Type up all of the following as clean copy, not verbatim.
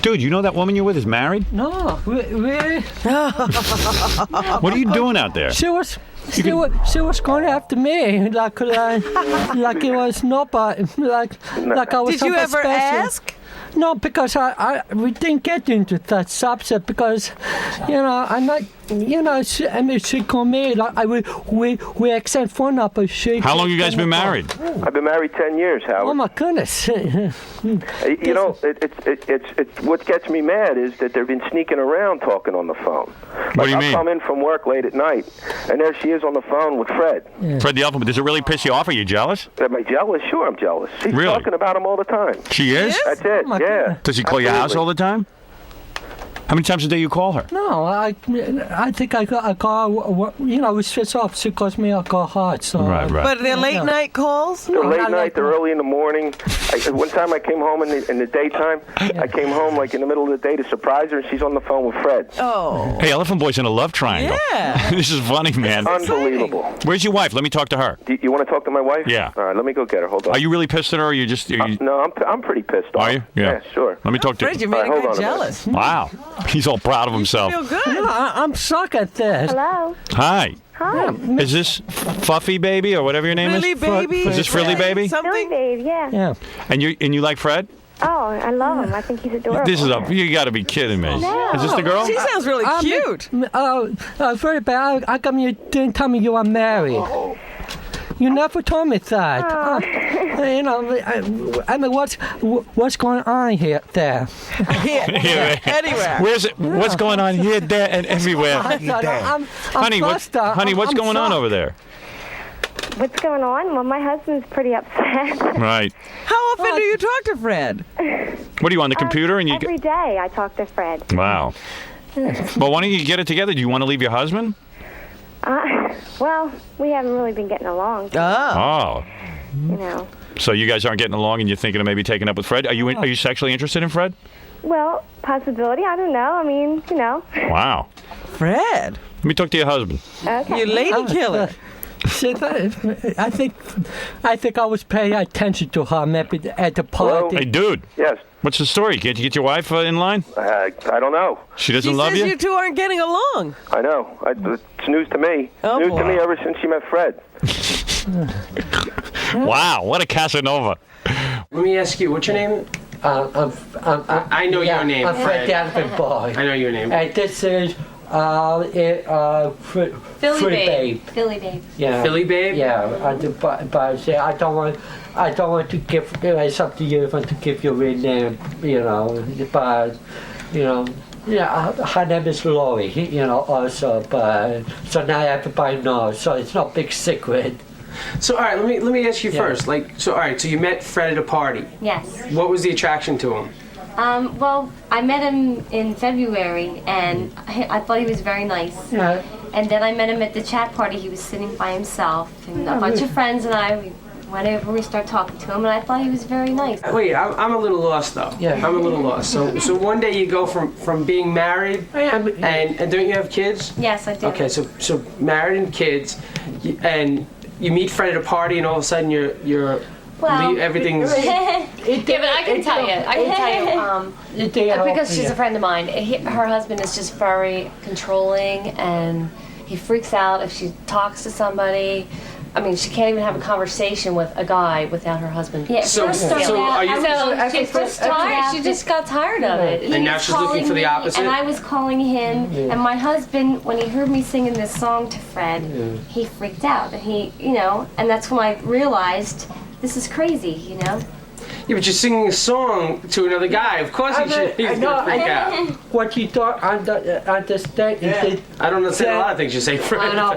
Dude, you know that woman you're with is married? No, really? What are you doing out there? She was going after me like it was nobody, like I was. Did you ever special. ask? No, because we didn't get into that subject because, I'm not, she called me like we accept phone number. How long you guys been married? I've been married 10 years, Howard. Oh my goodness! You know, it's what gets me mad is that they've been sneaking around talking on the phone. What do you mean? I'll come in from work late at night, and there she is on the phone with Fred. Yeah. Fred the Elephant. Does it really piss you off? Are you jealous? Am I jealous? Sure, I'm jealous. She's Really? talking about him all the time. She is? That's it. Oh, my yeah. goodness. Does she call your house all the time? How many times a day you call her? No, I think I call. We switch off. She calls me. I call hard. So Right. But they're late night calls? They're late not night, like they're that. early in the morning. One time I came home in the daytime. I came home like in the middle of the day to surprise her, and she's on the phone with Fred. Oh. Hey, Elephant Boy's in a love triangle. Yeah. This is funny, man. Unbelievable. Where's your wife? Let me talk to her. Do you want to talk to my wife? Yeah. All right, let me go get her. Hold on. Are you really pissed at her, or are you just... No, I'm pretty pissed off. Are you? Yeah. sure. Let me talk to Fred, you her. made a Hold good on a minute. jealous. Wow. He's all proud of himself. Feel good. I'm shocked at this. Hello. Hi. Hi. Is this Fuffy Baby, or whatever your name Frilly is? baby. Is this Frilly Baby? Billy Something? Babe, yeah. Yeah. And you like Fred? Oh, I love him. I think he's adorable. This is you got to be kidding me. No. Is this the girl? She sounds really cute. Very bad. How come you didn't tell me you are married? You never told me that. I mean, what's going on here, there? Here, anywhere. Where's it? What's going on here, there, and everywhere? I'm Honey, flustered. honey, what's I'm going on shocked. over there? What's going on? Well, my husband's pretty upset. Right. How often do you talk to Fred? What are you on the computer? And you? Every day I talk to Fred. Wow. Well, why don't you get it together? Do you want to leave your husband? Well, we haven't really been getting along, Oh. you know. So you guys aren't getting along, and you're thinking of maybe taking up with Fred? Are you sexually interested in Fred? Well, possibility. I don't know. I mean, you know. Wow. Fred, Let me talk to your husband. Okay. you lady killer. See, I think I was paying attention to her maybe at the party. Hey, dude. Yes. What's the story? Can't you get your wife in line? I don't know. She doesn't She love says you? you two aren't getting along. I know. It's news to me. Oh, news boy. to me ever since she met Fred. Wow, what a Casanova. Let me ask you, what's your name? I know your name, I'm Fred Fred. the Elephant Boy. I know your name. And this is Philly Babe. Philly Babe. Yeah. Philly Babe? Yeah, but I don't want to give. It's up to you if I want to give your real name, But yeah, her name is Lori. Also, but so now everybody knows. So it's not a big secret. So, all right, let me ask you Yeah. first. All right, so you met Fred at a party. Yes. What was the attraction to him? Well, I met him in February, and I thought he was very nice. Yeah. And then I met him at the chat party. He was sitting by himself, and a bunch of friends and I we went over. We started talking to him, and I thought he was very nice. Wait, I'm a little lost though. Yeah. I'm a little lost. So one day you go from being married, and don't you have kids? Yes, I did. Okay, so married and kids, and you meet Fred at a party, and all of a sudden you're Well, everything's. yeah, but I can tell you. Because she's a friend of mine. Her husband is just very controlling, and he freaks out if she talks to somebody. I mean, she can't even have a conversation with a guy without her husband. Yeah, So- first so started out- are you- she just tired. She just got tired of it. He And now was she's looking calling for the me, opposite? And I was calling him. And my husband, when he heard me singing this song to Fred, he freaked out. And and that's when I realized this is crazy. Yeah, but you're singing a song to another guy. Of course he's gonna freak out. What you don't understand is that I don't understand a lot of things you say, Fred. I know,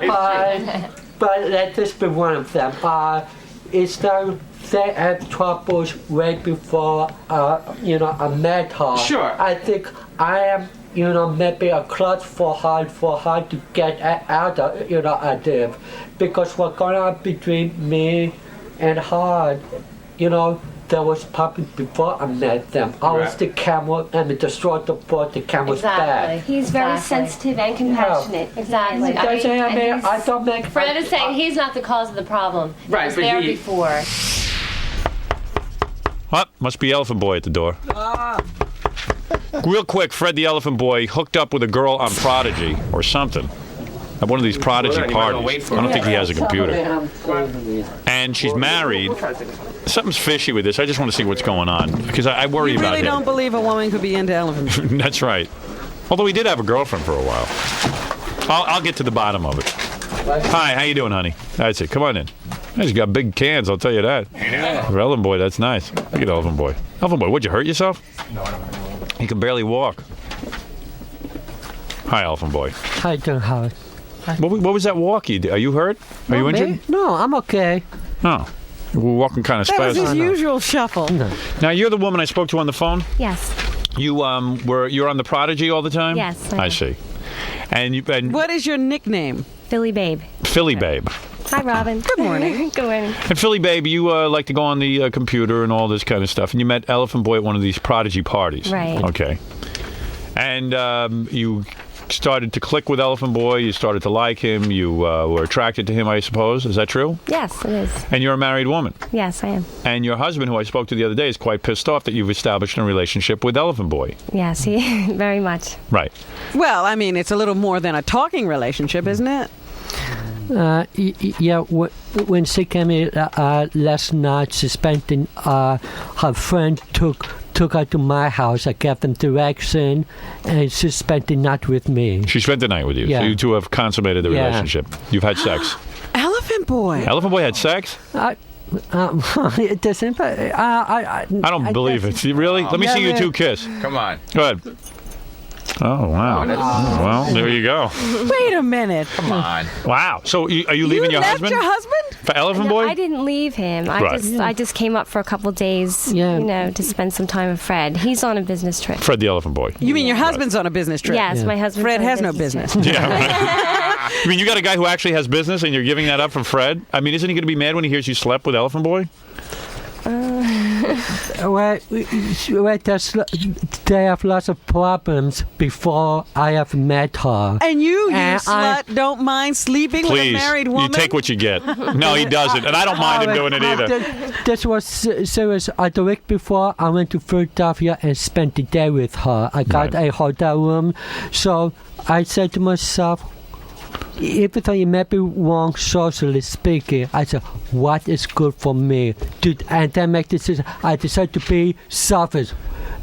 but let this be one of them. It's that they had troubles way before, I met her. Sure. I think I am, maybe a clutch for her to get out of, I did. Because what's going on between me and her, there was probably before I met them. I was Right. the camel and the destroyed the boat, the camel's Exactly. back. He's very sensitive and compassionate. Exactly. I don't make. Fred is saying he's not the cause of the problem. He Right, was but there he- before. What? Must be Elephant Boy at the door. Real quick, Fred the Elephant Boy hooked up with a girl on Prodigy or something. At one of these Prodigy Hold on, you might wanna parties. wait for I don't him. think he has a computer. computer. And she's married. Something's fishy with this. I just want to see what's going on because I worry You about really him. don't believe a woman could be into elephants. That's right. Although he did have a girlfriend for a while. I'll get to the bottom of it. Hi, how you doing, honey? That's it. Come on in. He's got big cans, I'll tell you that. Yeah. Elephant Boy, that's nice. Look at Elephant Boy. Elephant Boy, what'd you hurt yourself? No. He can barely walk. Hi, Elephant Boy. Hi, John Howard. What was that walk you did? Are you hurt? Are you injured? Me? No, I'm okay. Oh. We're walking kind of That was his spastic. usual shuffle. Now, you're the woman I spoke to on the phone? Yes. You're on the Prodigy all the time? Yes, I I am. see. And What is your nickname? Philly Babe. Philly Babe. Hi, Robin. Good morning. Good morning. And Philly Babe, you like to go on the computer and all this kind of stuff. And you met Elephant Boy at one of these Prodigy parties. Right. Okay. And you started to click with Elephant Boy. You started to like him. You were attracted to him, I suppose. Is that true? Yes, it is. And you're a married woman. Yes, I am. And your husband, who I spoke to the other day, is quite pissed off that you've established a relationship with Elephant Boy. Yes, he very much. Right. Well, I mean, it's a little more than a talking relationship, isn't it? Yeah, when she came in last night, she spent her friend took her to my house. I gave them direction, and she spent the night with me. She spent the night with you. Yeah. So you two have consummated the Yeah. relationship. You've had sex. Elephant Boy. Elephant Boy had sex? It doesn't. I I don't believe it. Really? Let me see you two kiss. Come on. Go ahead. Oh, wow. Well, there you go. Wait a minute. Come on. Wow. So are you leaving you your left husband? your husband? For Elephant No, Boy? I didn't leave him. Right. I just came up for a couple days, Yeah. to spend some time with Fred. He's on a business trip. Fred the Elephant Boy. You mean your husband's on a business trip? Yes, my husband. Fred has no business. Yeah. Right. I mean, you got a guy who actually has business and you're giving that up for Fred? I mean, isn't he going to be mad when he hears you slept with Elephant Boy? They have lots of problems before I have met her. And you I- slut, don't mind sleeping with a Please, married woman? you take what you get. No, he doesn't. And I don't mind him doing it either. This was serious. The week before, I went to Philadelphia and spent the day with her. I got Right. a hotel room. So I said to myself, everything may be wrong socially speaking. I said, what is good for me? And then make decision. I decided to be selfish.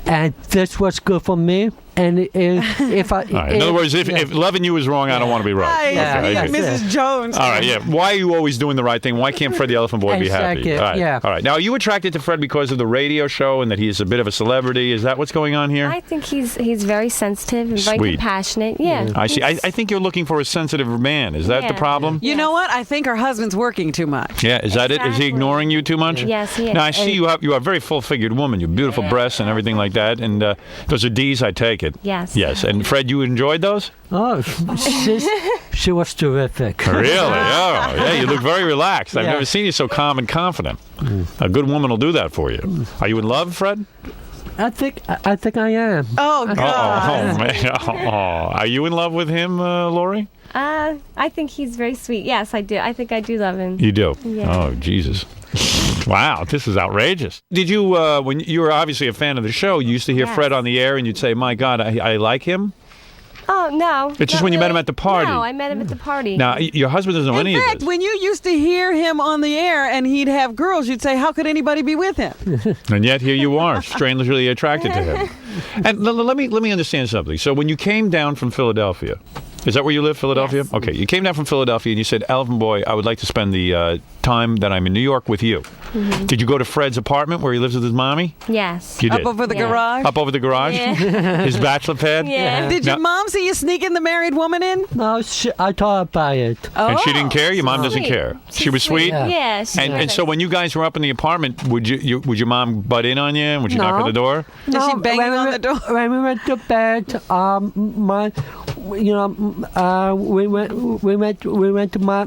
And this was good for me. And if I... All right. In other words, if loving you is wrong, I don't want to be right. Hi, Okay, I get it. Mrs. Jones. All right, yeah. Why are you always doing the right thing? Why can't Fred the Elephant Boy be happy? Exactly, All right. yeah. All right. Now, are you attracted to Fred because of the radio show and that he's a bit of a celebrity? Is that what's going on here? I think he's very sensitive and very Sweet. compassionate. Yeah. I see. I think you're looking for a sensitive man. Is that the Yeah. problem? You know what? I think her husband's working too much. Yeah. Is that it? Is he Exactly. ignoring you too much? Yes, he is. Now I see you are a very full-figured woman. You have beautiful breasts and everything like that. And those are D's, I take it. Yes. Yes. And Fred, you enjoyed those? Oh, she was terrific. Really? Oh, yeah. You look very relaxed. I've Yeah. never seen you so calm and confident. A good woman will do that for you. Are you in love, Fred? I think I am. Oh, Oh, God. man. Oh. Are you in love with him, Lori? I think he's very sweet. Yes, I do. I think I do love him. You do? Yeah. Oh, Jesus. Wow, this is outrageous. Did you, when you were obviously a fan of the show, you used to hear Yes. Fred on the air and you'd say, my God, I like him? Oh, no. It's just not when you met really. him at the party. No, I met him at the party. Now, your husband doesn't know In any of fact, this. when you used to hear him on the air and he'd have girls, you'd say, how could anybody be with him? And yet here you are, strangely attracted to him. And let me understand something. So when you came down from Philadelphia, is that where you live, Philadelphia? Yes. Okay, you came down from Philadelphia and you said, Elephant Boy, I would like to spend the time that I'm in New York with you. Mm-hmm. Did you go to Fred's apartment where he lives with his mommy? Yes. You did. Up over the Yeah. garage? Up over the garage? Yeah. His bachelor pad? Yeah. Did your Now- mom see you sneaking the married woman in? No, I thought about it. And she didn't care? Your mom doesn't Sweet. care? She She's was sweet? Yeah. Yeah. she's And so when you guys were up in the apartment, would your mom butt in on you? And would you knock No. on the door? Did she bang when you we on went- the door? When we went to bed, we went to my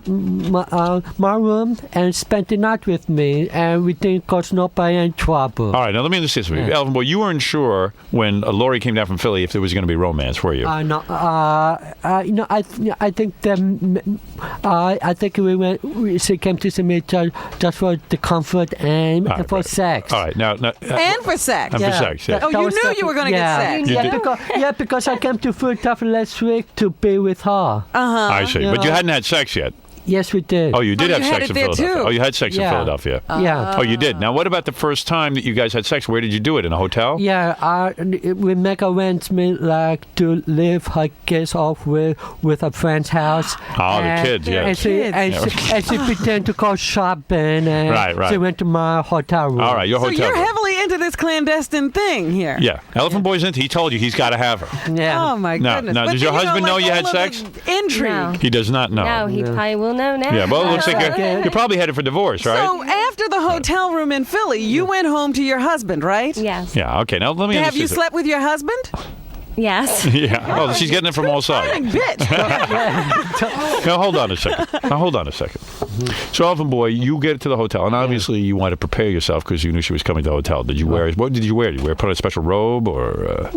room and spent the night with me, and we didn't cause nobody any trouble. All right, now let me understand something. Elvin Boy, you weren't sure when Lori came down from Philly if there was going to be romance, were you? No, I think I think she came to see me just for the comfort and All right, for right. sex. All right, now And for sex. and for sex, yeah. Oh, you knew you were going to get sex. You did. Because I came to Philadelphia last week to be with her. I see, but you hadn't had sex yet. Yes, we did. Oh, you did Oh, have you had sex it in there, Philadelphia. too. Oh, you had sex in Yeah. Philadelphia. Yeah. Oh, you did. Now, what about the first time that you guys had sex? Where did you do it? In a hotel? Yeah, we make arrangements like to live, I guess, off with a friend's house. Oh, the kids, yes. And she pretended to go shopping, and Right. she went to my hotel room. All right, your So hotel. you're room. heavily into this clandestine thing here. Yeah, Elephant Boy's into. He told you he's got to have her. Yeah. Oh my Now- goodness! now, But does your then, husband know you all had of sex? the Intrigue. No. He does not know. No, he probably will know now. Yeah, well, it looks like you're probably headed for divorce, right? So after the hotel room in Philly, you went home to your husband, right? Yes. Yeah. Okay. Now let me. Have you understand slept with your husband? Yes. Yeah. Oh, she's getting it from all sides. Fine, bitch. Now hold on a second. So, Elvin Boy, you get to the hotel, and obviously you want to prepare yourself because you knew she was coming to the hotel. Did you wear? What did you wear? Did you put on a special robe or?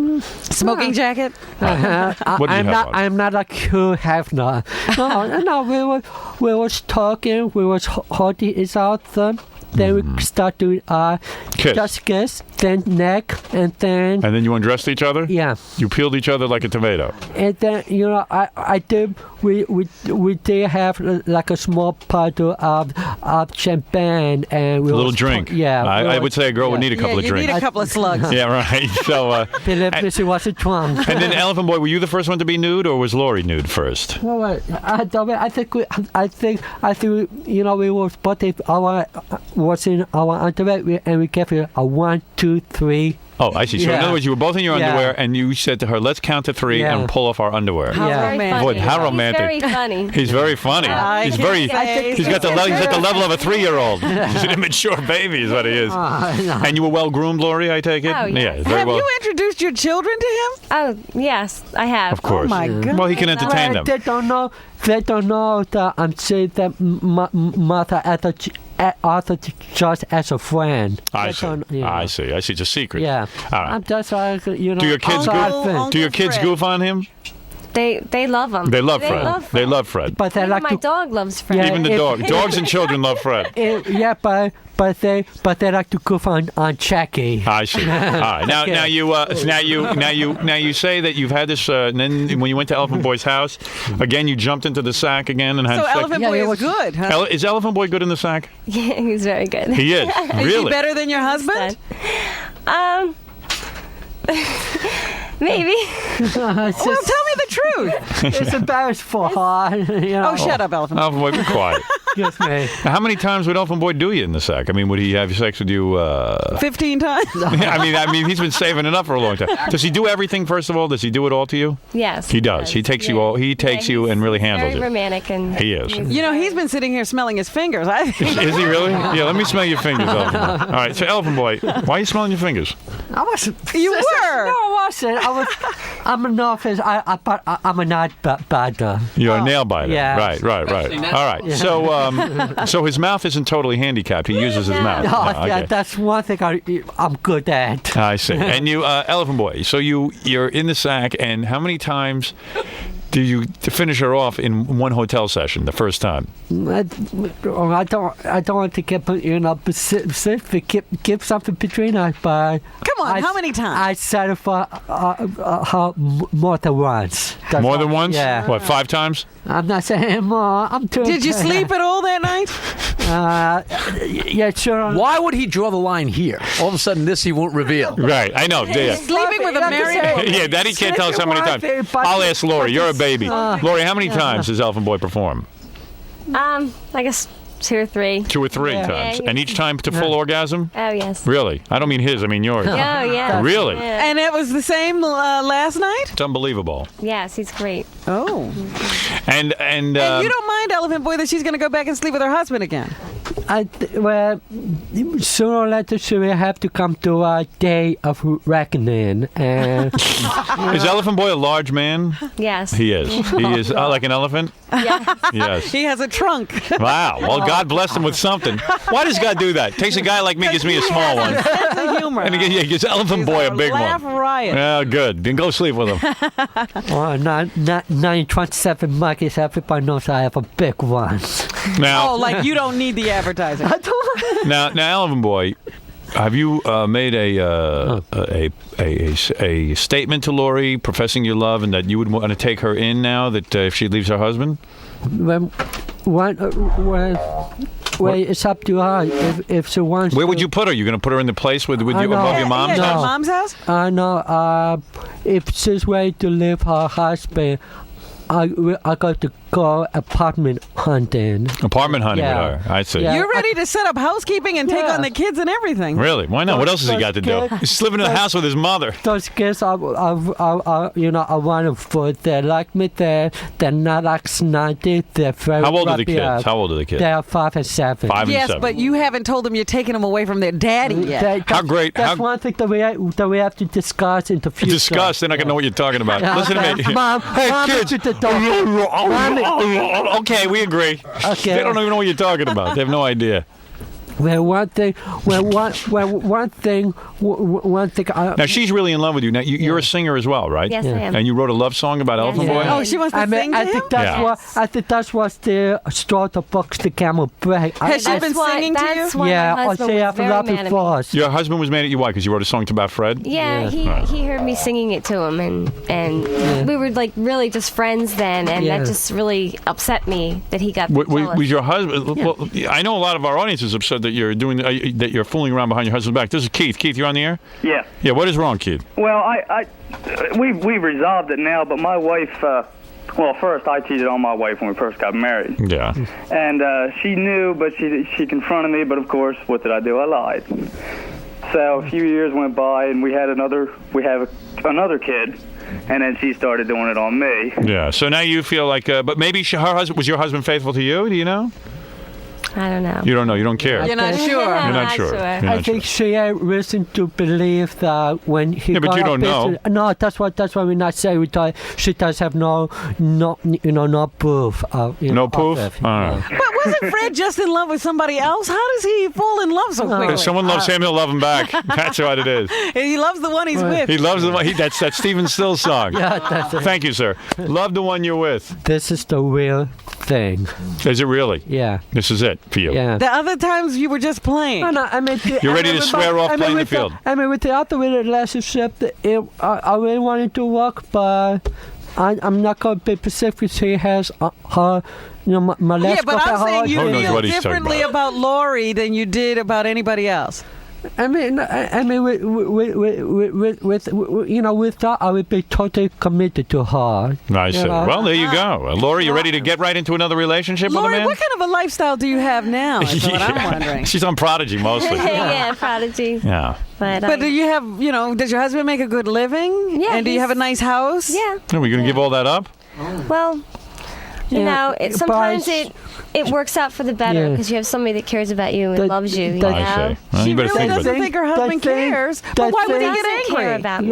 Smoking jacket. What did you have on? I'm not like Hugh Hefner. No, we was talking, we was holding each other. Then we start to Kiss. just kiss, then neck, and then And then you undressed each other. yeah, You peeled each other like a tomato. and then I did we did have like a small bottle of champagne and we A little was- drink. Yeah, I would say a girl would need a Yeah, couple of you drinks. need a couple of slugs. Yeah, right. So, Believe me, she wasn't drunk. and then Elephant Boy, were you the first one to be nude, or was Lori nude first? Well, I think we were both was in our underwear and we gave it a 1, 2, 3. Oh, I see. So in Yeah. other words, you were both in your Yeah. underwear, and you said to her, "Let's count to 3 Yeah. and pull off our underwear." How Yeah. very Romantic. funny. Boy, how romantic. He's very funny. He's very funny. I He's can very. say He's got the he's at the level of a 3-year-old. He's an immature baby, is what he is. And you were well groomed, Lori. I take it. Oh, yeah. very Have well. you introduced your children to him? Oh, yes, I have. Of course. Oh my God. Well, he can entertain them. They don't know. They don't know that I'm saying that mother Arthur just as a friend. I They see. don't- yeah. I see. I see. It's a secret. Yeah. All right. I'm just like Do your kids Uncle- goof? Do your kids Fred. goof on him? They love him. They love Fred. Love They love Fred. But they Even like my to. dog loves Fred. Yeah. Even the dog. Dogs and children love Fred. Yeah, but they like to goof on Jackie. I see. All right. Now you say that you've had this, and then when you went to Elephant Boy's house, again you jumped into the sack again and had So sex. Elephant Yeah, Boy it is was- good, huh? Is Elephant Boy good in the sack? Yeah, he's very good. He is. Is he Really? better than your husband? Maybe. It's Well, tell me the truth. it's embarrassing for her. You know. Oh, shut up, Elephant. Elephant Boy, be quiet. Excuse me. Now, how many times would Elephant Boy do you in the sack? I mean, would he have sex with you? 15 times? I mean, he's been saving it up for a long time. Does he do everything? First of all, does he do it all to you? Yes. He does. He takes you all. He takes you and really handles Very it. romantic and. He is. You know, he's been sitting here smelling his fingers. I think. Is he really? Yeah. Let me smell your fingers, Elephant Boy. All right. So, Elephant Boy, why are you smelling your fingers? I was. You were. No, I wasn't. I'm an office. I'm a night badger. You're a nail biter. Yeah. Right. All right. So his mouth isn't totally handicapped. He uses his mouth. Oh, No, yeah, okay. that's one thing I'm good at. I see. And you, Elephant Boy. So you're in the sack, and how many times do you finish her off in one hotel session the first time? I don't want to get specific. Keep something between us, but Come on, how many times? I satisfy her more than once. That's More all. than once? Yeah. What, 5 times? I'm not saying more. I'm too. Did you sleep at all that night? Yeah, sure. Why would he draw the line here? All of a sudden, this he won't reveal. Right. I know. Yeah. Sleeping with a married. Yeah, Daddy can't tell us how many times. I'll ask Lori. You're a baby. Lori, how many times does Elephant Boy perform? I guess 2 or 3. 2 or 3 times. Yeah. And each time to full orgasm? Oh yes. Really? I don't mean his, I mean yours. Oh yeah. Really? Yeah. And it was the same last night? It's unbelievable. Yes, he's great. Oh. And And you don't mind, Elephant Boy, that she's going to go back and sleep with her husband again? Well, sooner or later she will have to come to a day of reckoning. And Is Elephant Boy a large man? Yes. He is. He is like an elephant? Yes. Yes. He has a trunk. Wow. Well, God bless him with something. Why does God do that? Takes a guy like me, gives me a small one. That's the humor. And he gives Elephant Boy a big Laugh one. riot. Yeah, good. Then go sleep with him. 927 monkeys, everybody knows I have a big one. Now, Oh, like you don't need the advertising. now, Elephant Boy, have you made a statement to Lori professing your love and that you would want to take her in now that if she leaves her husband? Well, it's up to her if she wants. Where would you put her? You going to put her in the place with you above your mom's yeah, house? your mom's house? I know. If she's ready to leave her husband, I got to go apartment hunting. Apartment hunting Yeah. with her. I see. Yeah. You're ready to set up housekeeping and take Yeah. on the kids and everything. Really? Why not? What else has he got to do? He's living in the house with his mother. Those kids, I want them for they like me. They're not like snotty. They're very. How old are the rubbly kids? up. How old are the kids? They are 5 and 7. 5 and Yes, 7. but you haven't told them you're taking them away from their daddy yet. How great- That's how- one thing that we have to discuss in the future. Discuss. They're not going to know what you're talking about. Listen to me. Mom, Hey, Mom, kids. to the door. Okay, we agree. Okay. They don't even know what you're talking about. They have no idea. Well, one thing. Now, she's really in love with you. Now, you're a singer as well, right? Yes, I am. And you wrote a love song about Elephant Boy? Oh, she wants to sing to I him? think that's Yeah. what. I think that's what the straw that box the camel break. Has she been singing to you? That's why Yeah, my I husband say was I've very loved mad at me. first. Your husband was mad at you. Why? Because you wrote a song about Fred? Yeah, he heard me singing it to him, and we were like really just friends then, and Yeah. that just really upset me that he got jealous. Was your husband? Well, I know a lot of our audience is upset that you're doing that. You're fooling around behind your husband's back. This is Keith. Keith, you're on the air. Yeah. Yeah. What is wrong, Keith? Well, we've resolved it now, but my wife. Well, first I cheated on my wife when we first got married, Yeah. and she knew, but she confronted me. But of course, what did I do? I lied. So a few years went by, and we have another kid, and then she started doing it on me. Yeah. So now you feel like, but maybe her husband was your husband faithful to you? Do you know? I don't know. You don't know. You don't care. You're not sure. You're not sure. You're I not think sure. she had reason to believe that when he Yeah, but got you a don't know. business- No, that's why we're not saying we thought she does have no proof of No proof? of it. All right. But wasn't Fred just in love with somebody else? How does he fall in love so quickly? If someone loves him, he'll love him back. That's what it is. He loves the one he's with. He loves the one. That's Stephen Stills song. Yeah, that's it. Thank you, sir. Love the one you're with. This is the real thing. Is it really? Yeah. This is it for you. Yeah. The other times you were just playing. No, I mean, You're ready to swear off playing the field. With the other relationship, I really wanted to work, but I'm not going to be specific. She has her, my last Yeah, but I'm saying you Who knows feel what he's talking differently about Lori than you did about anybody else. with that, I would be totally committed to her. I see. know? Well, there you go. Lori, you ready to get right into another relationship with a Lori, man? what kind of a lifestyle do you have now? Is what I'm wondering. She's on Prodigy mostly. yeah, Prodigy. Yeah. But do you have, does your husband make a good living? Yeah, And do you have a nice house? Yeah. Are we going to give all that up? Well, you know, sometimes it works out for the better Yeah. because you have somebody that cares about you and That- loves you. You that- I know? see. Well, She you better really think about doesn't it. think her husband that thing- cares. But that why would he thing- get Doesn't care angry? about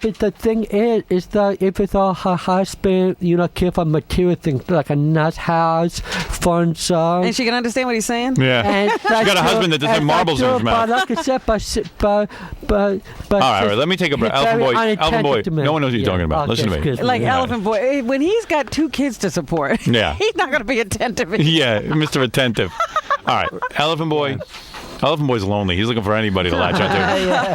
me. The thing is that if it's all her husband, care for material things like a nice house, fun song. And she can understand what he's saying? Yeah. And She's got a husband that doesn't have marbles in his mouth. But like I said, but All right, let me take a break. Elephant Boy, no one knows what you're talking about. Listen to me. Like Elephant Boy, when he's got 2 kids to support, Yeah. he's not going to be attentive. Yeah, Mr. Attentive. All right, Elephant Boy. Elephant Boy's lonely. He's looking for anybody to latch onto.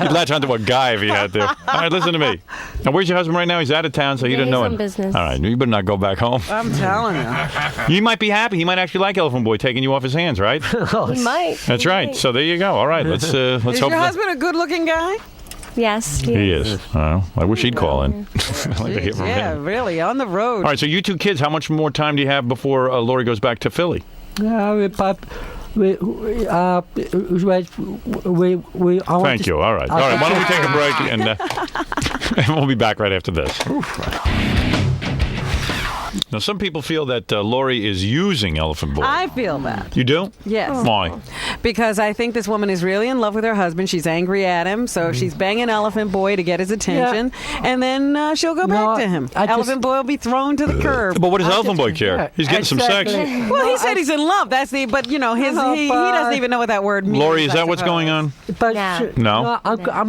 He'd latch onto a guy if he had to. All right, listen to me. Now, where's your husband right now? He's out of town, so you didn't he's know on him. business. All right, you better not go back home. I'm telling you. You might be happy. He might actually like Elephant Boy taking you off his hands, right? He might. That's He right. might. So there you go. All right, let's Is hope. your husband a good-looking guy? Yes. He is. I wish he'd call in. I'd like to hear from Yeah, him. really, on the road. All right, so you 2 kids, how much more time do you have before Lori goes back to Philly? Thank Thank you. All right. All right. Why don't we take a break and we'll be back right after this. Now, some people feel that Lori is using Elephant Boy. I feel that. You do? Yes. Why? Because I think this woman is really in love with her husband. She's angry at him, so she's banging Elephant Boy to get his attention, and then she'll go back to him. Elephant Boy will be thrown to the curb. But what does Elephant Boy care? He's getting some sex. Well, he said he's in love. That's the. But he doesn't even know what that word means. Lori, is that what's going on? But No.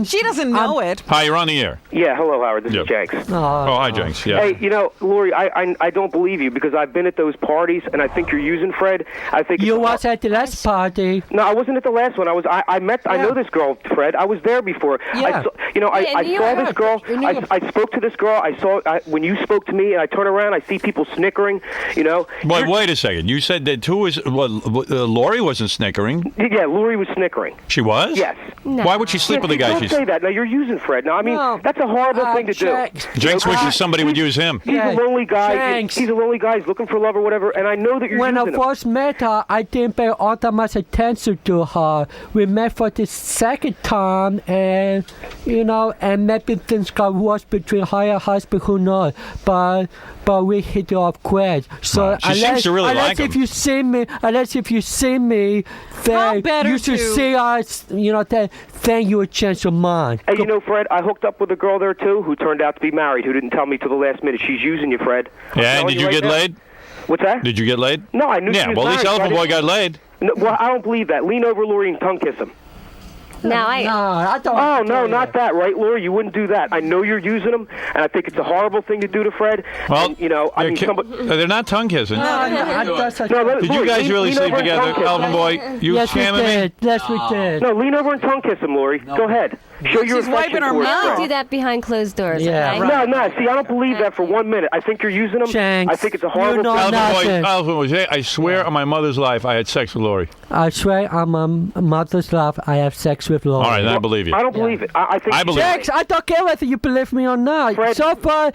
She doesn't know it. Hi, you're on the air. Yeah, hello, Howard. This is Jenks. Oh, hi, Jenks. Yeah. Hey, Lori, I don't believe you because I've been at those parties and I think you're using Fred. I think You was at the last party. No, I wasn't at the last one. I know this girl, Fred. I was there before. Yeah. I saw this girl. I spoke to this girl. I saw when you spoke to me, and I turn around, I see people snickering. Wait a second. You said that Lori wasn't snickering. Yeah, Lori was snickering. She was? Yes. No. Why would she sleep with a guy? Don't say that. Now you're using Fred. Now I mean that's a horrible thing to do. Jenks wishes somebody would use him. He's a lonely guy. Jenks. He's a lonely guy. He's looking for love or whatever. And I know that you're When I using him. first met her, I didn't pay all that much attention to her. We met for the second time, and and maybe things got worse between her and her husband. Who knows? But we hit it off quick. So She seems to really like him. If you see me, then you should see us. Then you a change your mind. Hey, Fred, I hooked up with a girl there too who turned out to be married. Who didn't tell me till the last minute. She's using you, Fred. Yeah, and did you get laid? What's that? Did you get laid? No, I knew she was well, at least married, Elephant Boy got laid. No, well, I don't believe that. Lean over, Lori, and tongue kiss him. I don't. Oh, no, not that, right, Lori? You wouldn't do that. I know you're using them, and I think it's a horrible thing to do to Fred. Well, and, somebody... they're not tongue kissing. Did you guys really sleep together, Elephant Boy? You yes, we did. Yes, we did. No, lean over and tongue kiss him, Lori. Go ahead. Show your affection for We Fred. do that behind closed doors. Yeah, okay? No, see, I don't believe that for 1 minute. I think you're using them. Jenks, I think it's a horrible thing. Elephant Boy, I swear on my mother's life, I had sex with Lori. I swear on my mother's life, I have sex with Lori. All right, I believe you. I don't believe it. I think I believe Jenks, I don't care whether you believe me or not. Fred, so far,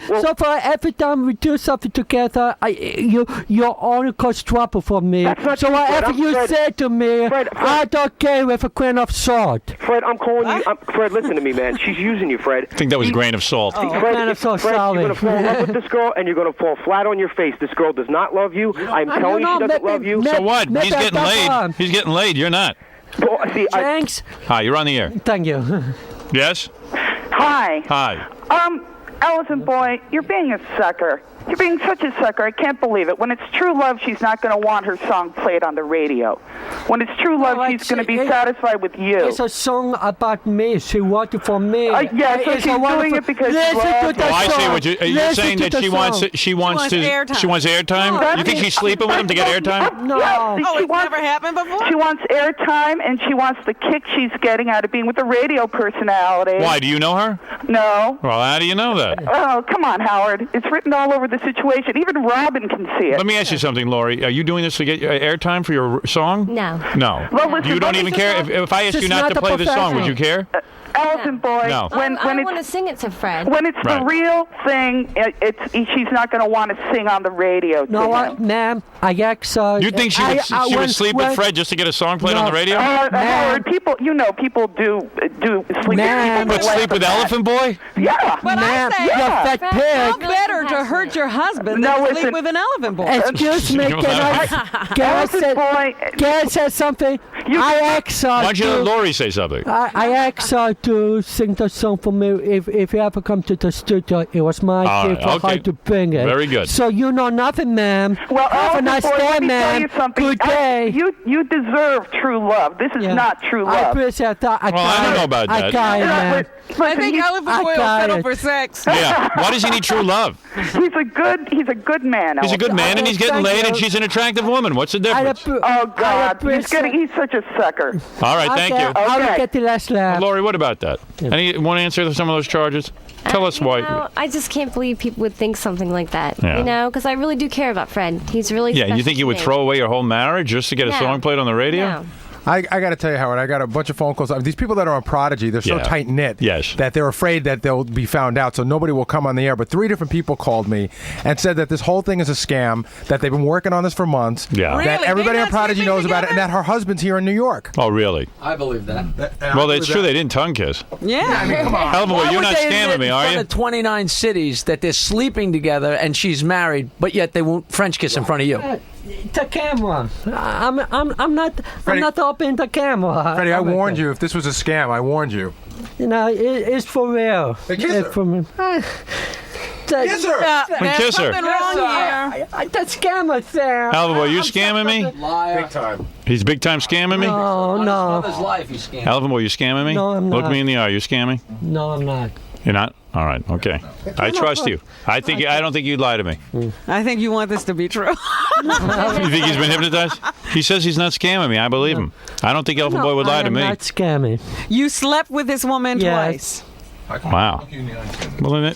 every time we do something together, you're only cause trouble for me. That's not so true, Fred. whatever you say to me, I don't care with a grain of salt. Fred, I'm calling you. Fred, listen to me, man. She's using you, Fred. I think that was a grain of salt. Oh, Fred, man, I'm so Fred, sorry. you're going to fall in love with this girl, and you're going to fall flat on your face. This girl does not love you. I'm telling you she doesn't love you. So what? He's getting laid. He's getting laid. You're not. Well, see, Jenks. Hi, you're on the air. Thank you. Yes? Hi. Hi. Elephant Boy, you're being a sucker. You're being such a sucker. I can't believe it. When it's true love, she's not going to want her song played on the radio. When it's true love, she's going to be satisfied with you. It's a song about me. She wanted for me. Yeah, so she's doing it because she loves Oh, I see what you're saying that she wants airtime. You think she's sleeping with him to get airtime? No. Yes, never happened before? She wants airtime, and she wants the kick she's getting out of being with a radio personality. Why? Do you know her? No. Well, how do you know that? Oh, come on, Howard. It's written all over the situation. Even Robin can see it. Let me ask you something, Lori. Are you doing this to get airtime for your song? No. No. Well, listen, you don't even care? If I asked you not to play this song, would you care? Elephant Boy. No. When I it's want to sing it to Fred. when it's the real thing, she's not going to want to sing on the radio. No, what, ma'am? I asked You think she would sleep with Fred just to get a song played on the radio? Howard, people do sleep. Ma'am. with people Sleep with Elephant Boy? Yeah. But Ma'am, I say, you're fat how pig. better to hurt your husband No, than to listen. sleep with an elephant boy? Excuse me, can I say something? I asked her Why don't you let to, Lori say something? I asked her to sing the song for me. If you ever come to the studio, it was my All gift right, for her okay. to bring it. Very good. So you know nothing, ma'am. Well, have a nice Boy, day, let me tell ma'am. you something. Good day. You deserve true love. This is not true I love. appreciate that. Well, I don't know about that. I got it, ma'am. I think elephant boy will got settle it. for sex. Yeah. Why does he need true love? He's a good man. He's a good man, and he's getting laid, and she's an attractive woman. What's the difference? Oh God, he's such a sucker. All right, thank you. I will get the last laugh. Lori, what about that? Any want to answer some of those charges? Tell us why. No, I just can't believe people would think something like that. Yeah. You know, because I really do care about Fred. He's really Yeah, you special think you to would me. throw away your whole marriage just to get a No. song played on the radio? No. I got to tell you, Howard, I got a bunch of phone calls. These people that are on Prodigy, they're so Yeah. tight-knit Yes. that they're afraid that they'll be found out, so nobody will come on the air. But 3 different people called me and said that this whole thing is a scam, that they've been working on this for months, Yeah. that Really? everybody They're on not Prodigy sleeping knows about it, and together? that her husband's here in New York. Oh, really? I believe that. Well, it's true they didn't tongue kiss. Yeah. Elvin Boy, Why you're would not they scamming admit me, in are front you? of 29 cities that they're sleeping together and she's married, but yet they won't French kiss in front of you? The camera. I'm not open the camera. Freddie, I warned you. If this was a scam, I warned you. You know, it's for real. Kiss her. It's for me. Kiss her. There's Kiss her. something wrong here. The scammer there. Elvin Boy, you scamming me? Liar. Big time. He's big time scamming me? No, no. His life, he's scamming. Elvin Boy, you scamming me? No, I'm Look not. me in the eye. You scamming? No, I'm not. You're not? All right. Okay. I trust you. I don't think you'd lie to me. I think you want this to be true. You think he's been hypnotized? He says he's not scamming me. I believe him. I don't think Elvin Boy would lie to me. I'm not scamming. You slept with this woman Yes. twice. Wow. Well, then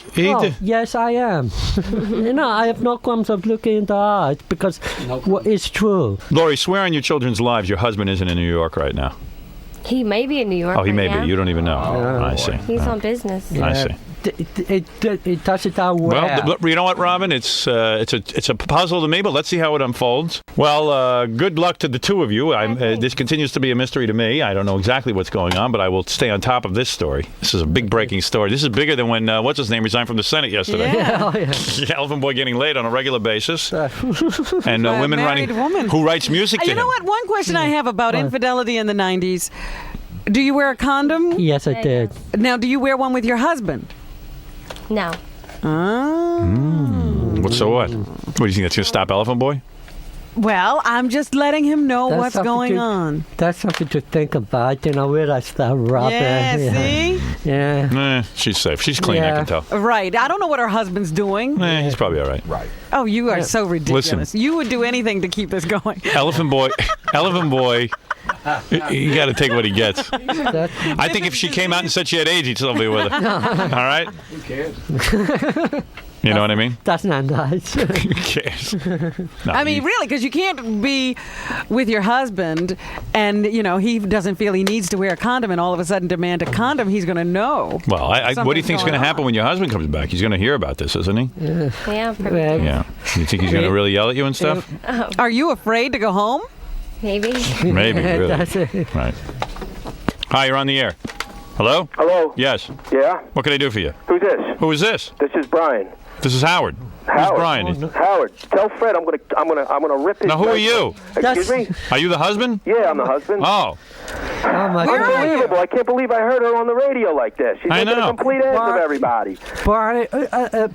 Yes, I am. I have no qualms of looking in the eyes because it's true. Lori, swear on your children's lives your husband isn't in New York right now. He may be in New York. Oh, he right may now. be. You don't even know. I see. He's on business. I see. It doesn't out well. Well, you know what, Robin? It's a puzzle to me, but let's see how it unfolds. Well, good luck to the two of you. This continues to be a mystery to me. I don't know exactly what's going on, but I will stay on top of this story. This is a big breaking story. This is bigger than when what's his name resigned from the Senate yesterday. Yeah. Elvin Boy getting laid on a regular basis, and A women married running woman. who writes music to You him. know what? One question I have about infidelity in the 90s. Do you wear a condom? Yes, I did. Now, do you wear one with your husband? No. So what? What do you think that's going to stop Elephant Boy? Well, I'm just letting him know That's what's something going to- on. That's something to think about. Where I start rubbing. Yeah, see? Yeah. She's safe. She's clean, I can tell. Right. I don't know what her husband's doing. He's probably all right. Right. Oh, you are so ridiculous. Listen. You would do anything to keep this going. Elephant Boy, you got to take what he gets. I think if she came out and said she had AIDS, he'd still be with her. All right? Who cares? You know what I mean? That's not nice. Who cares? No, I mean, really, because you can't be with your husband and, he doesn't feel he needs to wear a condom and all of a sudden demand a condom. He's going to know. Well, what do you something's think's going to going happen when your husband comes back? He's going to hear about this, isn't he? Yeah, probably. Yeah. You think he's going to really yell at you and stuff? Are you afraid to go home? Maybe. Maybe, really. That's it. Right. Hi, you're on the air. Hello? Hello? Yes. Yeah? What can I do for you? Who's this? Who is this? This is Brian. This is Howard. Who's Howard. Brian? Howard, tell Fred I'm gonna rip his. Now, who are you? Excuse me? Are you the husband? Yeah, I'm the husband. Oh. Oh my God. Unbelievable! I can't believe I heard her on the radio like this. She's I making know. a complete ass of everybody. Bronny,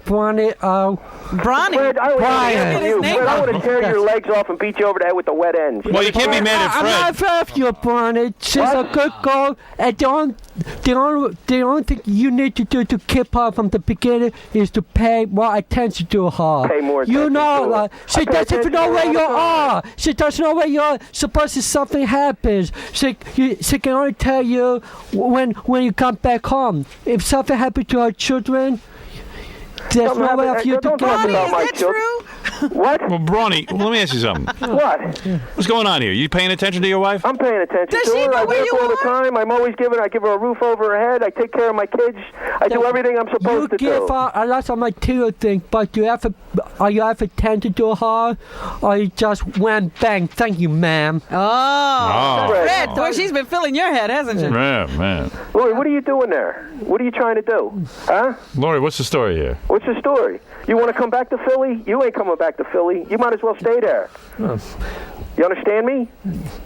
Bronny. Fred, I would Brian. you. Fred, I would tear your legs off and beat you over the head with the wet ends. Well, you can't be mad at I'm Fred. not afraid of you, Bronny. She's a good girl. And the only thing you need to do to keep her from the beginning is to pay more attention to her. Pay more attention You know, to her. she I pay doesn't attention know to her where all you the time. are. She doesn't know where you are. Suppose something happens, she can only tell you when you come back home. If something happened to her children, there's no way of you to Don't get talk it. about my children. What? Well, Bronny, let me ask you something. What? What's going on here? You paying attention to your wife? I'm paying attention Does to she her. know I where work you all the time. I give her a roof over her head. I take care of my kids. I do everything I'm You supposed to give do. her a lot of material things, but are you ever attentive to her, or you just went bang? Thank you, ma'am. Oh. Fred. Fred, boy, she's been filling your head, hasn't she? Man. Lori, what are you doing there? What are you trying to do? Huh? Lori, what's the story here? What's the story? You want to come back to Philly? You ain't coming back to Philly. You might as well stay there. You understand me?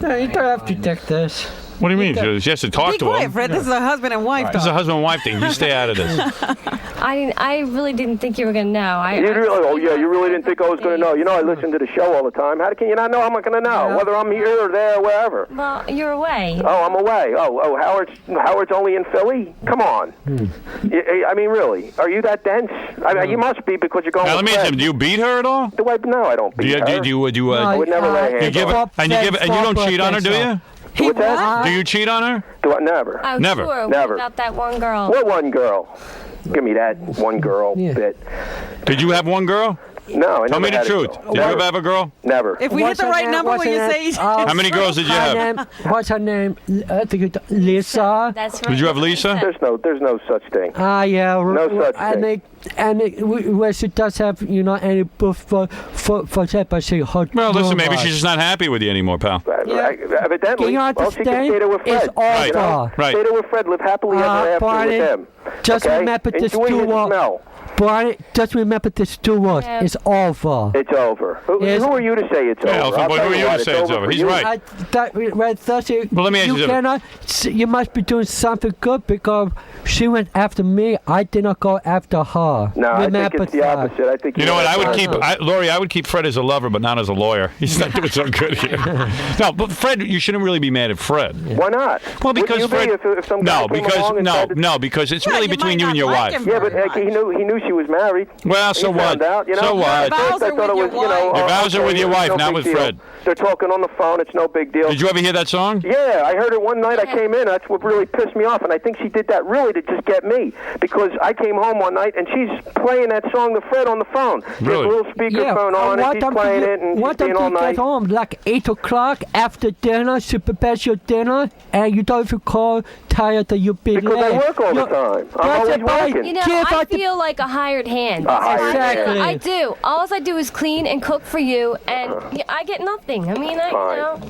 No, you don't have to take this. What do you mean? She has to talk Be to quiet, him. Fred. This is a husband and wife This is a talk. husband and wife thing. You stay out of this. I really didn't think you were gonna know. You really didn't think I was going to know. You know, I listen to the show all the time. How can you not know I'm not going to know? Whether I'm here or there or wherever. Well, you're away. Oh, I'm away. Oh, Howard's only in Philly? Come on. I mean, really? Are you that dense? I mean, you must be because you're going Now, with let me ask Fred. you, do you beat her at all? No, I don't beat her. I would never lay hands you on her. you don't cheat on her, do you? What's that? Do you cheat on her? Do I? Never. Oh, Never. Sure. Never. What about that one girl? What one girl? Give me that one girl bit. Did you have one girl? No, I Tell never me the had a truth. girl. Did you ever have a girl? Never. If we hit the right number, will you say? How many girls did you have? What's her name? Lisa. That's right. Did you have Lisa? There's no such thing. Yeah. No such thing. Well, she does have, any buff for that, but she hot. Well, listen, maybe she's just not happy with you anymore, pal. Evidently, Can you well, she can stay there with Fred. It's over. Right. Stay there with Fred. Live happily ever after Barney, with him. just okay? remember this Enjoy two his words. smell. Barney, just remember this 2 words. Yeah. It's over. It's over. Who are you to say it's Yeah, over? Elfin Boy, I'll who are tell you to what, say it's over? for He's you. right. Well, let me ask you something. You must be doing something good because she went after me. I did not go after her. No, I think it's the opposite. I think You know what? I would keep Lori. I would keep Fred as a lover, but not as a lawyer. He's not doing so good here. No, but Fred, you shouldn't really be mad at Fred. Why not? Well, because Would you Fred. be if some guy came along and tried to- because it's really between you and your wife. Yeah, but he knew she was married. Well, so He found what? out, So what? At first I thought it was, Your vows are with your wife, no not big with deal. Fred. They're talking on the phone. It's no big deal. Did you ever hear that song? Yeah, I heard it one night. I came in. That's what really pissed me off, and I think she did that really to just get me because I came home one night and she's playing that song to Fred on the phone. She has a little speakerphone on, and she's playing it, and she's being all What time night. you get home? Like 8 o'clock after dinner, she prepares your dinner, and you don't even call tired that you've been Because I late. work all the time. I'm always working. You know, I feel like a hired hand. A hired Exactly. I do. All I do is clean and cook for you, and I get nothing. I mean,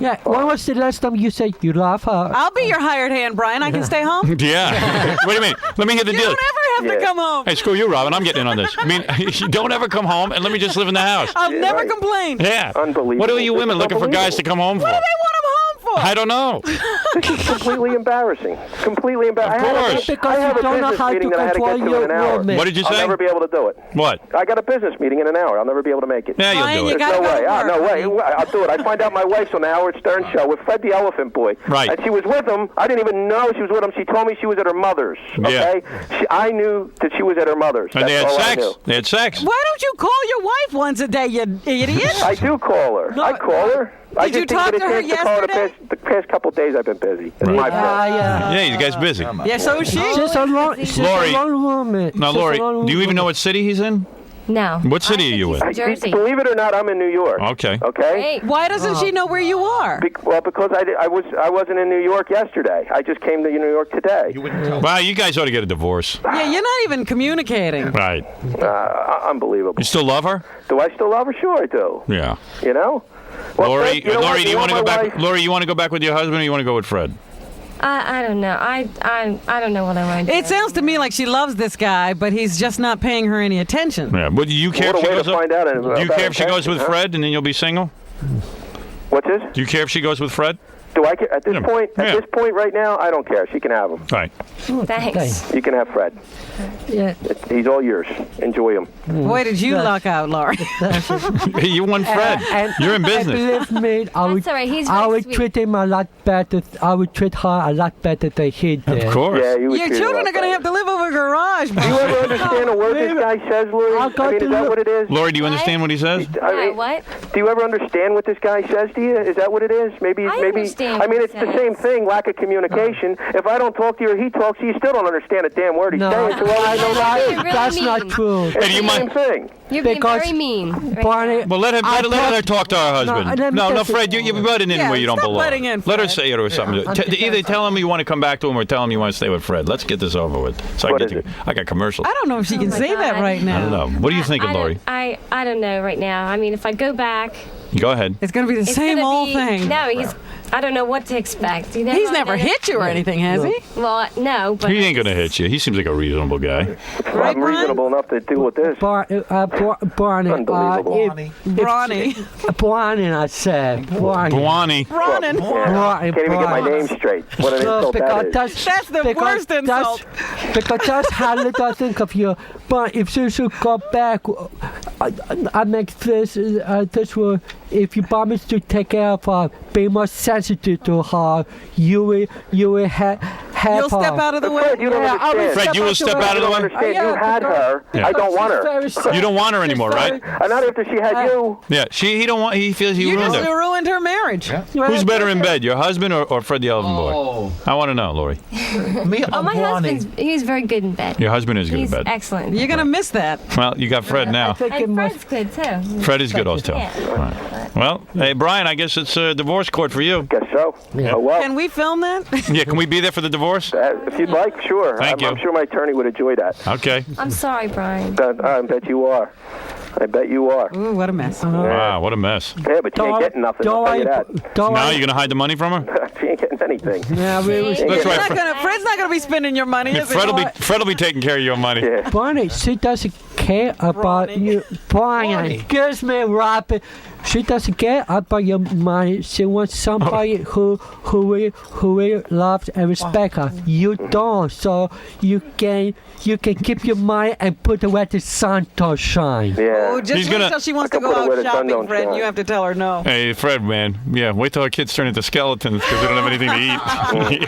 Yeah, when was the last time you said you love her? I'll be your hired hand, Brian. I can stay home. Yeah. Wait a minute. Let me hear the You deal. don't ever have to come home. Hey, screw you, Robin. I'm getting in on this. I mean, you don't ever come home, and let me just live in the house. I'll never complain. Yeah. Unbelievable. What are you women looking for guys to come home for? What do they want him home for? I don't know. This is completely embarrassing. Completely embarrassing. Of course. Because I have you a don't know business how to meeting that I had to get control to in your an hour. woman. What did you say? I'll never be able to do it. What? I got a business meeting in an hour. I'll never be able to make it. Yeah, you'll Brian, do you it. gotta No go way. to work, No way. honey. I'll do it. I find out my wife's on the Howard Stern show with Fred the Elephant Boy. Right. And she was with him. I didn't even know she was with him. She told me she was at her mother's. Okay? I knew that she was at her mother's. And they had That's all I sex. knew. They had sex. Why don't you call your wife once a day, you idiot? I do call her. I call her. I Did you just didn't talk get a to her chance to call her yesterday? the past couple of days I've been busy. It's my fault. Yeah, you guys busy. Yeah, so is she. She's a long woman. Now, She's a Lori, long do you even woman. know what city he's in? No. What city are you in? Jersey. Believe it or not, I'm in New York. Okay. Okay? Why doesn't she know where you are? Well, because I wasn't in New York yesterday. I just came to New York today. Well, you guys ought to get a divorce. Yeah, you're not even communicating. Right. Unbelievable. You still love her? Do I still love her? Sure, I do. Yeah. You know? Well, Lori, Fred, you know what? Lori, do you want to know go my back? wife? Lori, you want to go back with your husband, or you want to go with Fred? I don't know. I don't know what I want to do. It sounds to me like she loves this guy, but he's just not paying her any attention. Yeah. But do you care What if a she way goes? to find out Do you about care if she goes with attention, huh? Fred, and then you'll be single? What's this? Do you care if she goes with Fred? Do I care? At this Yeah. point, Yeah. at this point right now, I don't care. She can have him. Right. Thanks. You can have Fred. Yeah. He's all yours. Enjoy him. Boy, did you luck out, Laurie. You won Fred. You're in business. And believe me, I would, That's all right. He's I very would sweet. treat him a lot better. I would treat her a lot better than he did. Of course. Yeah, you would Your treat her children like are going to that. have to live over a garage. Do you ever understand a word this guy says, Lori? I'll go I mean, to is that look- what it is? Lori, do you understand what he says? I Yeah, mean, what? do you ever understand what this guy says to you? Is that what it is? Maybe. I maybe. understand I mean, what it's he the says. same thing. Lack of communication. If I don't talk to you or he talks to you, you still don't understand a damn word he's No, saying. So I I know know that. You're really That's mean. not true. It's Hey, do you the same mind- thing. You're being Because very mean. Right Barney, now. Well, let her talk to her husband. let me No, just- Fred, you're butting in Yeah, where you don't stop belong. butting in, Let her Fred. say it or something. Either tell him you want to come back to him or tell him you want to stay with Fred. Let's get this over with. So What I is get it? I got commercials. I don't know if she can my say that God. right now. I don't know. What are you thinking, I don't- Lori? I don't know right now. I mean, if I go back, Go ahead. It's going to be the it's same gonna old be, thing. No, I don't know what to expect. You know, He's I never don't- hit you or anything, has he? Well, no, but He ain't going to hit you. He seems like a reasonable guy. Right, I'm reasonable enough to deal with this. Barney, Unbelievable. Brawny. Barney, I said. Barney. Bwani. Ronan. Barney, Can't even get my name straight. What an insult that is. That's the worst insult. Because that's how little I think of you. But if you should go back, I make this will, if you promise to take care of her, be more sensitive to her, you will have You'll step out of the way. Fred, you don't understand. Fred, you will step out of the You way? don't understand. You had her. Yeah. I don't want her. You don't want her anymore, right? Not after she had you. Yeah. He feels he You ruined just her. ruined her marriage. Who's better in bed, your husband or Fred the Elephant Boy? know. I want to know, Lori. My husband's he's very good in bed. Your husband is good He's in bed. excellent. You're gonna miss that. Well, you got Fred now. And Fred's good too. Fred is good also. Yeah. All right. Well, hey, Brian, I guess it's a divorce court for you. Guess so. Yeah. Oh, well. Can we film that? Yeah, can we be there for the divorce? If you'd like, sure. Thank you. I'm sure my attorney would enjoy that. Okay. I'm sorry, Brian. I bet you are. I bet you are. Ooh, what a mess. Wow, what a mess. Yeah, but you ain't getting nothing. I'll tell you that. Now you're going to hide the money from her? She ain't getting anything. Yeah, That's right. Fred's not gonna be spending your money. Is Fred will be taking care of your money. Yeah. Barney, she doesn't care about you. Brian, excuse me, Robin. She doesn't care about your money. She wants somebody who will love and respect her. You don't, so you can keep your money and put it where the sun don't shine. Yeah. Oh, just wait till she wants to go out shopping, Fred. shine. You have to tell her no. Hey, Fred, man. Yeah, wait till our kids turn into skeletons because they don't have anything to eat.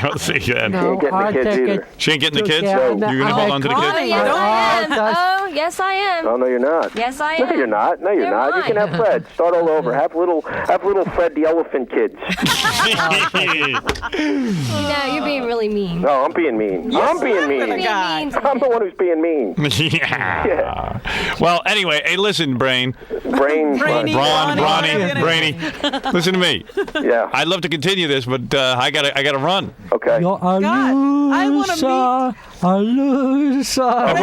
You'll see that. No, she ain't getting the kids either. She ain't getting the kids? No. You're going to hold on to the kids? Oh, yes, I am. Oh, yes, I am. Oh, no, you're not. Yes, I No, am. you're not. No, you're They're not. You mine. can have Fred. Start all over. Have little Fred the elephant kids. No, you're being really mean. No, I'm being mean. I'm being mean. I'm the one who's being mean. Yeah. Well, anyway, hey, listen, Brainy. Brainy. Listen to me. Yeah. I'd love to continue this, but I gotta run. Okay. You're a loser. A loser. A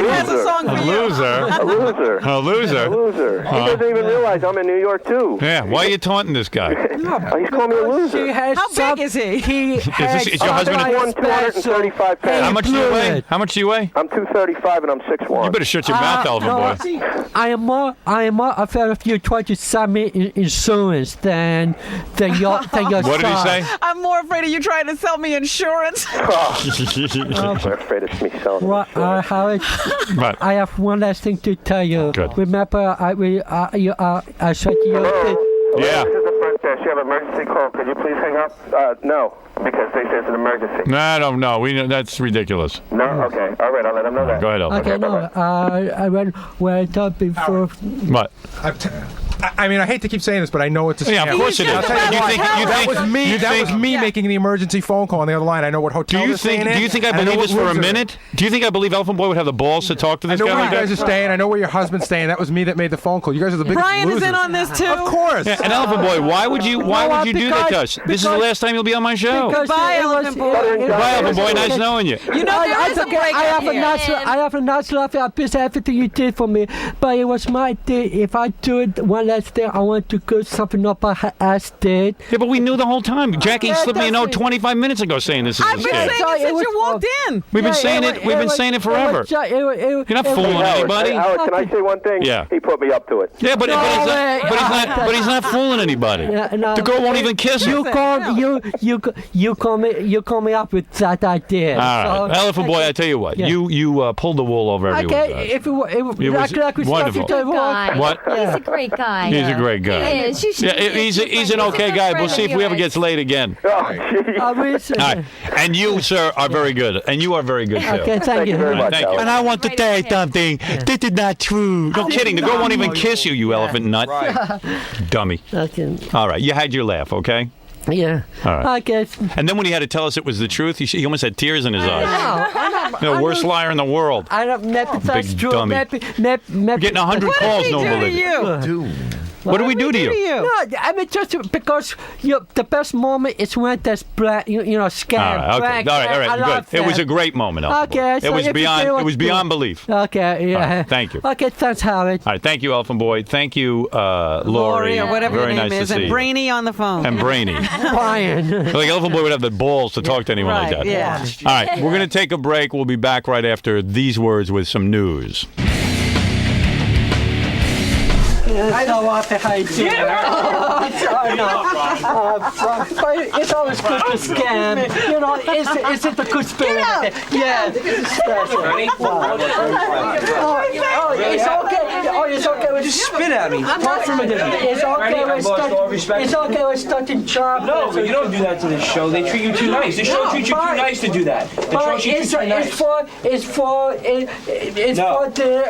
loser. He doesn't even realize I'm in New York too. Yeah. Why are you taunting this guy? He's calling me a loser. How big is he? Is your husband? 235 pounds. How much do you weigh? How much do you weigh? I'm 235 and I'm 6'1". You better shut your mouth, Elephant Boy. I am more afraid of you trying to sell me insurance than your What did he say? I'm more afraid of you trying to sell me insurance. I'm afraid of me selling. Howard, I have one last thing to tell you. Good. Remember, I said to you. Yeah. This is the front desk. You have an emergency call. Could you please hang up? No, because they say it's an emergency. No, I don't know. That's ridiculous. No? Okay. All right. I'll let them know that. Go ahead, Elephant. Okay, no. I went where I thought before. What? I mean, I hate to keep saying this, but I know it's a scam. Yeah, of course it is. I'll tell you what, that was me making the emergency phone call on the other line. I know what hotel Do you think I believe this for a minute? Do you think I believe Elephant Boy would have the balls to talk to this guy? I know guy where like you guys that? are staying. I know where your husband's staying. That was me that made the phone call. You guys are the biggest Brian losers. is in on this too. Of course. Yeah, and Elephant Boy, why would you do that to us? This is the last time you'll be on my show. Goodbye, Elephant Boy. Goodbye, Elephant Boy. Nice knowing you. You know there is a break I up here. have a nice laugh. I appreciate everything you did for me, but it was my day. If I do it one last thing, I want to go something up her ass did. Yeah, but we knew the whole time. Jackie slipped me a note 25 minutes ago saying this is a I've been saying scam. it since you walked in. We've been saying it. We've been saying it forever. You're not fooling anybody. Howard, can I say one thing? Yeah. He put me up to it. Yeah, but he's not fooling anybody. The girl won't even kiss him. You call me up with that idea. All right, Elephant Boy. I tell you what, you pulled the wool over everyone's eyes. Okay, if it was wonderful. What? He's a great guy. He's a great guy. He is. He's an okay guy. We'll see if we ever gets laid again. All right. And you, sir, are very good. And you are very good, too. Okay, thank you very much. Thank you. Alex. And I want to tell you something. This is not true. No kidding. The girl won't even kiss you, you elephant nut. Dummy. Okay. All right. You had your laugh, okay? Yeah. All right. I guess. And then when he had to tell us it was the truth, he almost had tears in his eyes. The worst liar in the world. I don't. Maybe that's Big true. dummy. Maybe. Getting 100 calls, no believe it. What do we do to you? No, I mean just because the best moment is when there's scam. All right, good. It was a great moment. Okay, it was beyond belief. Okay, yeah. Right, thank you. Okay, thanks, Howard. All right, thank you, Elephant Boy. Thank you, Lori, or whatever Very your name nice is, to see and you. Brainy on the phone. And Brainy. Brian. Like Elephant Boy would have the balls to talk to anyone like that. Yeah. All right, we're going to take a break. We'll be back right after these words with some news. I know what I do. But it's always good to scam. Is it the conspiracy? Yeah, this is special. It's okay. Oh, it's okay. Just spit at me. Talk from a distance. It's okay. I've lost all respect. It's okay. We're starting job. No, but you don't do that to this show. They treat you too nice. This show treats you too nice to do that. The show treats you too nice. It's for the.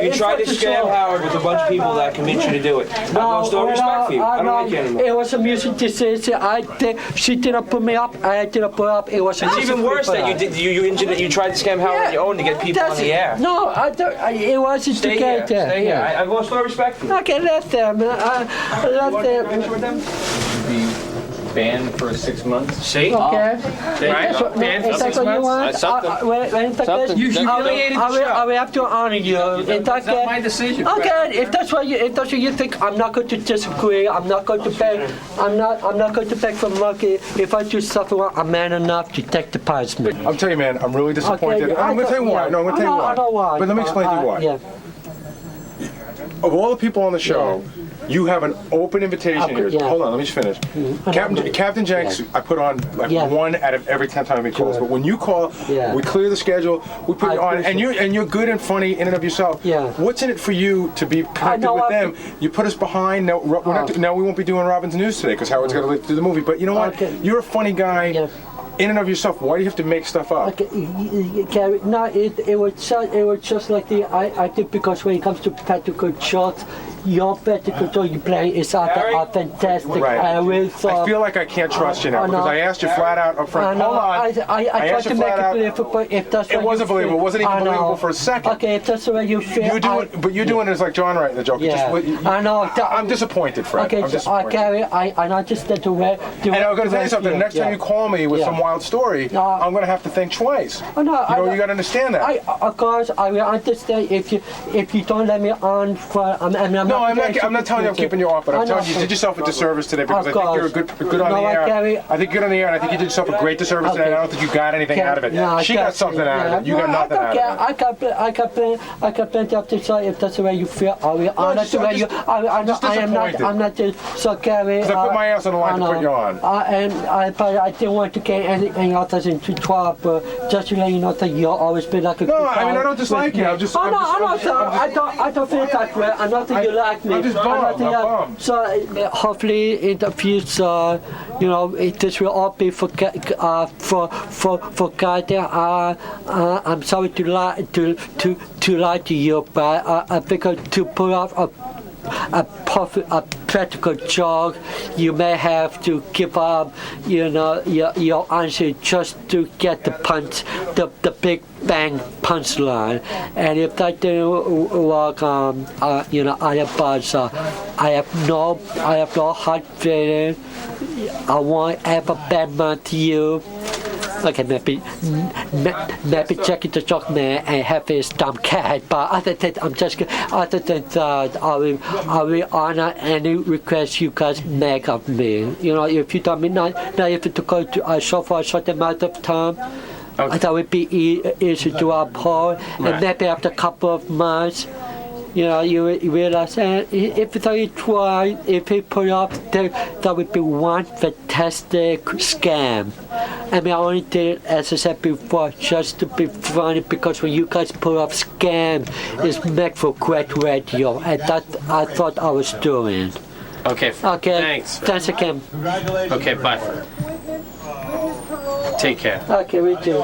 You tried to scam Howard with a bunch of people that convinced you to do it. I've lost all respect for you. I don't like you anymore. It was a music decision. She didn't put me up. I didn't put up. It was. It's even worse that you did. You tried to scam Howard on your own to get people on the air. No, I don't. It wasn't to get there. Stay here. I've lost all respect for you. Okay, let them. Let them. Banned for 6 months. See? Okay. Banned for 6 months. You humiliated the show. I will have to honor you. That's not my decision. Okay, if that's what you think, I'm not going to disagree. I'm not going to beg. I'm not going to beg for monkey. If I do something wrong, I'm man enough to take the punishment. I'll tell you, man. I'm really disappointed. Okay, I'm going to tell you why. No, I'm going to tell you why. I know why. But let me explain to you why. Yeah. Of all the people on the show, you have an open invitation here. Yeah. Hold on, let me just finish. Captain Jenks, I put on like 1 out of every 10 times he calls. But when you call, we clear the schedule, we put you on, and you're good and funny in and of yourself. Yeah. What's in it for you to be connected with them? You put us behind. Now, we won't be doing Robin's News today because Howard's got to do the movie. But you know what? You're a funny guy. Yeah. In and of yourself, why do you have to make stuff up? Okay, no, it was just like I think because when it comes to practical shots, your practical shot you play is fantastic. Right. I feel like I can't trust you now because I asked you flat out up front. Hold on. I tried to make it believable. If that's it wasn't believable. It wasn't even believable for a second. Okay, if that's the way you feel. You're doing it as like John writing the joke. Yeah. I know. I'm disappointed, Fred. Okay, I'm disappointed. I understand the way. And I'm going to tell you something. The next time you call me with some wild story, I'm going to have to think twice. Oh, no, you got to understand that. Of course, I will understand if you don't let me on for. I'm not telling you I'm keeping you off, but I'm telling you did yourself a disservice today because I think you're good on the air. I think good on the air, and I think you did yourself a great disservice today. And I don't think you got anything out of it. She got something out of it. You got nothing out of it. I got plenty of to say if that's the way you feel. I will honor the way you. I'm not just so Gary. Because I put my ass on the line to put you on. I didn't want to get any others into trouble, but just to let you know that you'll always be like a. No, I mean I don't dislike you. I don't feel that way. I'm not that you like me. I'm just bummed. So hopefully in the future, this will all be forgotten. I'm sorry to lie to you, but I think to pull off a practical joke, you may have to give up, your answer just to get the big bang punchline. And if that didn't work, I have no hard feeling. I won't ever bad mouth to you. Okay, maybe check the joke man and have his dumb cat. But other than that, I will honor any request you guys make of me. If you tell me not if to go to a show for a short amount of time, that would be easy to uphold. And maybe after a couple of months, you realize if they try, if they put up, that would be one fantastic scam. I mean, I only did it, as I said before, just to be funny, because when you guys put up scam, it's meant for great radio, and that I thought I was doing. Okay. Thanks. Thanks again. Okay, bye. Take care. Okay, we do.